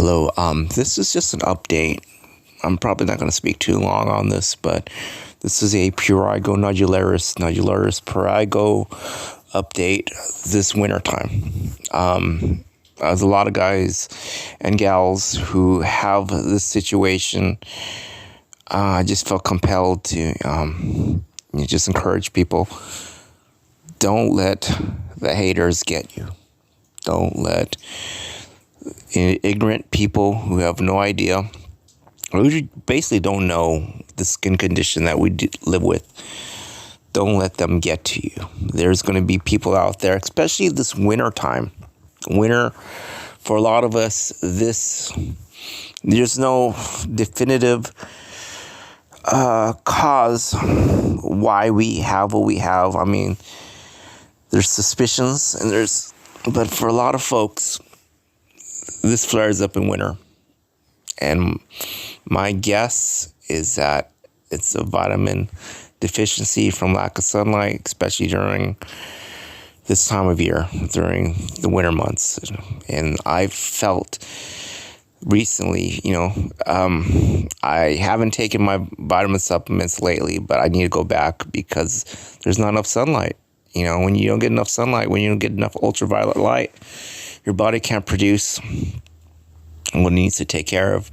Hello, this is just an update. I'm probably not going to speak too long on this, but this is a Prurigo Nodularis Prurigo update this wintertime. There's a lot of guys and gals who have this situation. I just felt compelled to just encourage people. Don't let the haters get you. Don't let ignorant people who have no idea, or who basically don't know the skin condition that we live with, don't let them get to you. There's going to be people out there, especially this winter time. Winter, for a lot of us, there's no definitive cause why we have what we have. I mean, there's suspicions, but for a lot of folks, this flares up in winter. And my guess is that it's a vitamin deficiency from lack of sunlight, especially during this time of year, during the winter months. And I've felt recently, I haven't taken my vitamin supplements lately, but I need to go back because there's not enough sunlight. When you don't get enough sunlight, when you don't get enough ultraviolet light, your body can't produce what it needs to take care of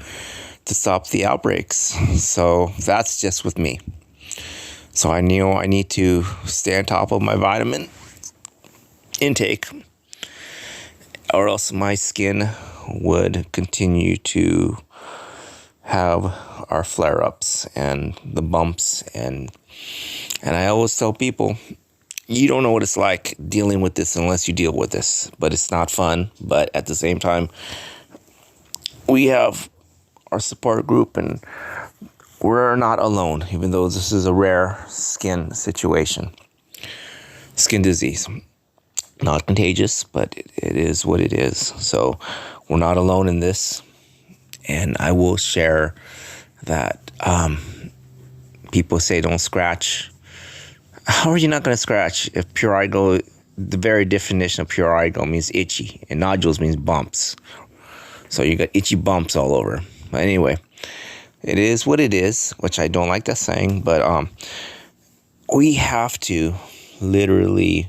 to stop the outbreaks. So that's just with me. So I knew I need to stay on top of my vitamin intake, or else my skin would continue to have our flare-ups and the bumps. And I always tell people, you don't know what it's like dealing with this unless you deal with this. But it's not fun. But at the same time, we have our support group, and we're not alone, even though this is a rare skin situation. Skin disease. Not contagious, but it is what it is. So we're not alone in this. And I will share that people say don't scratch. How are you not going to scratch if prurigo, the very definition of prurigo means itchy, and nodules means bumps. So you got itchy bumps all over. But anyway, it is what it is, which I don't like that saying, but we have to literally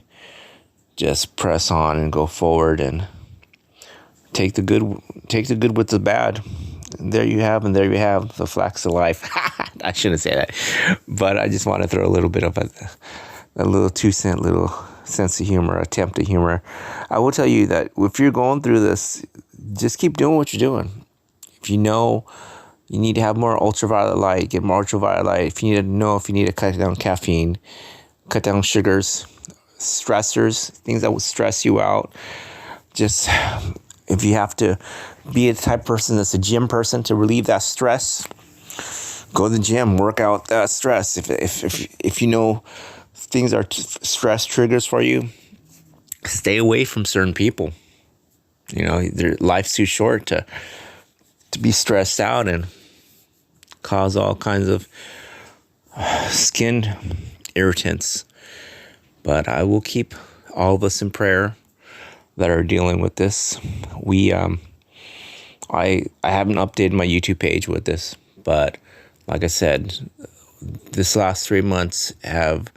just press on and go forward and take the good with the bad. And there you have the flax of life. I shouldn't say that, but I just want to throw a little bit of a little 2-cent little sense of humor, attempt at humor. I will tell you that if you're going through this, just keep doing what you're doing. If you know you need to have more ultraviolet light, get more ultraviolet light. If you need to cut down caffeine, cut down sugars, stressors, things that will stress you out. Just if you have to be a type of person that's a gym person to relieve that stress, go to the gym, work out that stress. If you know things are stress triggers for you, stay away from certain people. Their life's too short to be stressed out and cause all kinds of skin irritants. But I will keep all of us in prayer that are dealing with this. I haven't updated my YouTube page with this, but like I said, this last 3 months have,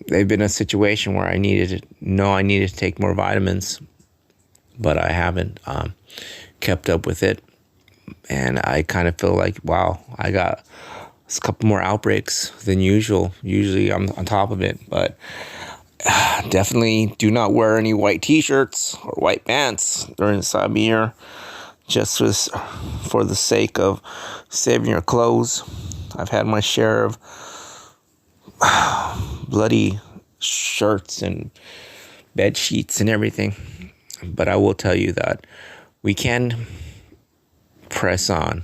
they've been a situation where I needed to take more vitamins, but I haven't kept up with it. And I kind of feel like, wow, I got a couple more outbreaks than usual. Usually I'm on top of it, but definitely do not wear any white t-shirts or white pants during this time of year, just for the sake of saving your clothes. I've had my share of bloody shirts and bed sheets and everything, but I will tell you that we can press on.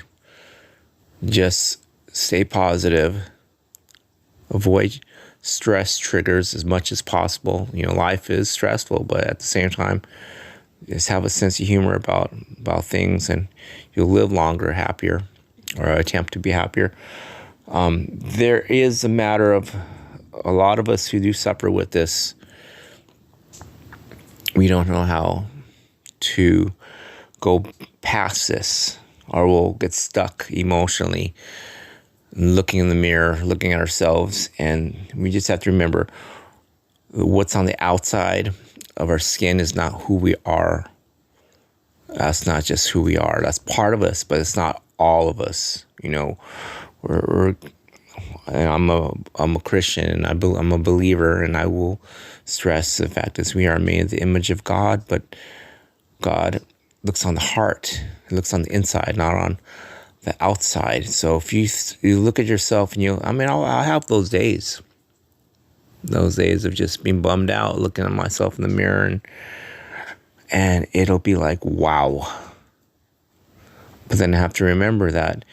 Just stay positive, avoid stress triggers as much as possible. Life is stressful, but at the same time, just have a sense of humor about things, and you'll live longer, happier, or attempt to be happier. There is a matter of a lot of us who do suffer with this. We don't know how to go past this, or we'll get stuck emotionally looking in the mirror, looking at ourselves. And we just have to remember, what's on the outside of our skin is not who we are. That's not just who we are. That's part of us, but it's not all of us. You know, I'm a Christian, and I'm a believer, and I will stress the fact that we are made in the image of God, but God looks on the heart. He looks on the inside, not on the outside. So if you look at yourself and I'll have those days of just being bummed out, looking at myself in the mirror, and it'll be like, wow. But then I have to remember that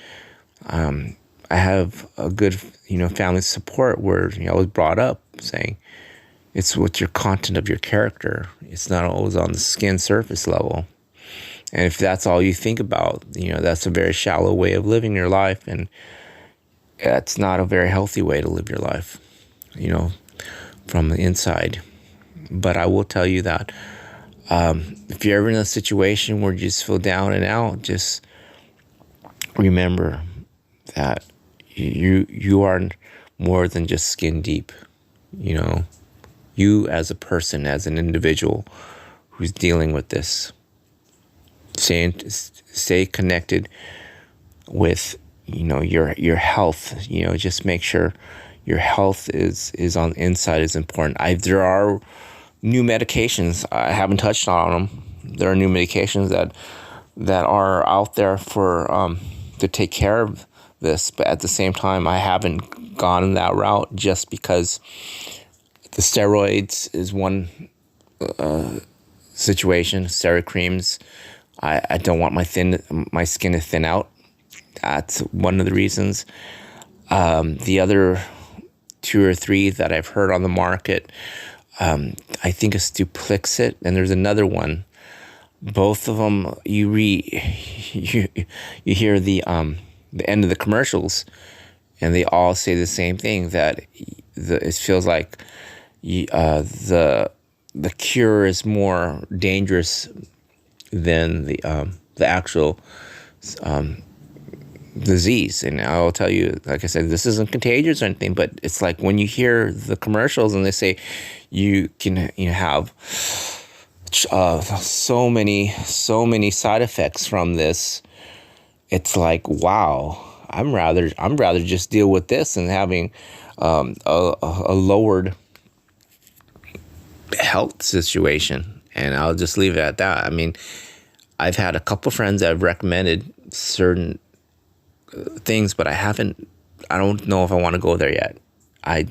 I have a good, family support where I was brought up saying it's what's your content of your character. It's not always on the skin surface level. And if that's all you think about, that's a very shallow way of living your life. And that's not a very healthy way to live your life, from the inside. But I will tell you that if you're ever in a situation where you just feel down and out, just remember that you are more than just skin deep. You as a person, as an individual who's dealing with this. Stay connected with your health. Just make sure your health is on the inside is important. There are new medications. I haven't touched on them. There are new medications that are out there for to take care of this, but at the same time, I haven't gone that route just because the steroids is one situation. Steroid creams. I don't want my skin to thin out. That's one of the reasons. The other 2 or 3 that I've heard on the market, I think is Duplexit, and there's another one. Both of them, you hear the end of the commercials, and they all say the same thing, that it feels like the cure is more dangerous than the actual disease. And I'll tell you, like I said, this isn't contagious or anything, but it's like when you hear the commercials and they say you can have so many side effects from this, it's like, wow, I'm rather just deal with this and having a lowered health situation. And I'll just leave it at that. I mean, I've had a couple friends that have recommended certain things, but I don't know if I want to go there yet. I'm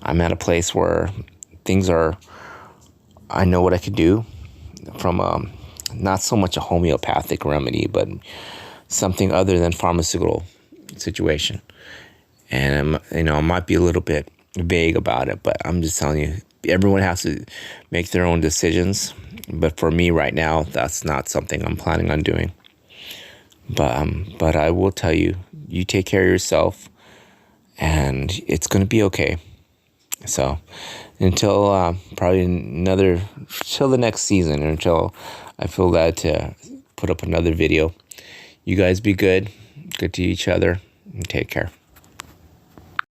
at a place where I know what I could do from not so much a homeopathic remedy, but something other than pharmaceutical situation. And I might be a little bit vague about it, but I'm just telling you, everyone has to make their own decisions. But for me right now, that's not something I'm planning on doing. But I will tell you, you take care of yourself, and it's going to be okay. So until till the next season, or until I feel glad to put up another video, you guys be good to each other, and take care.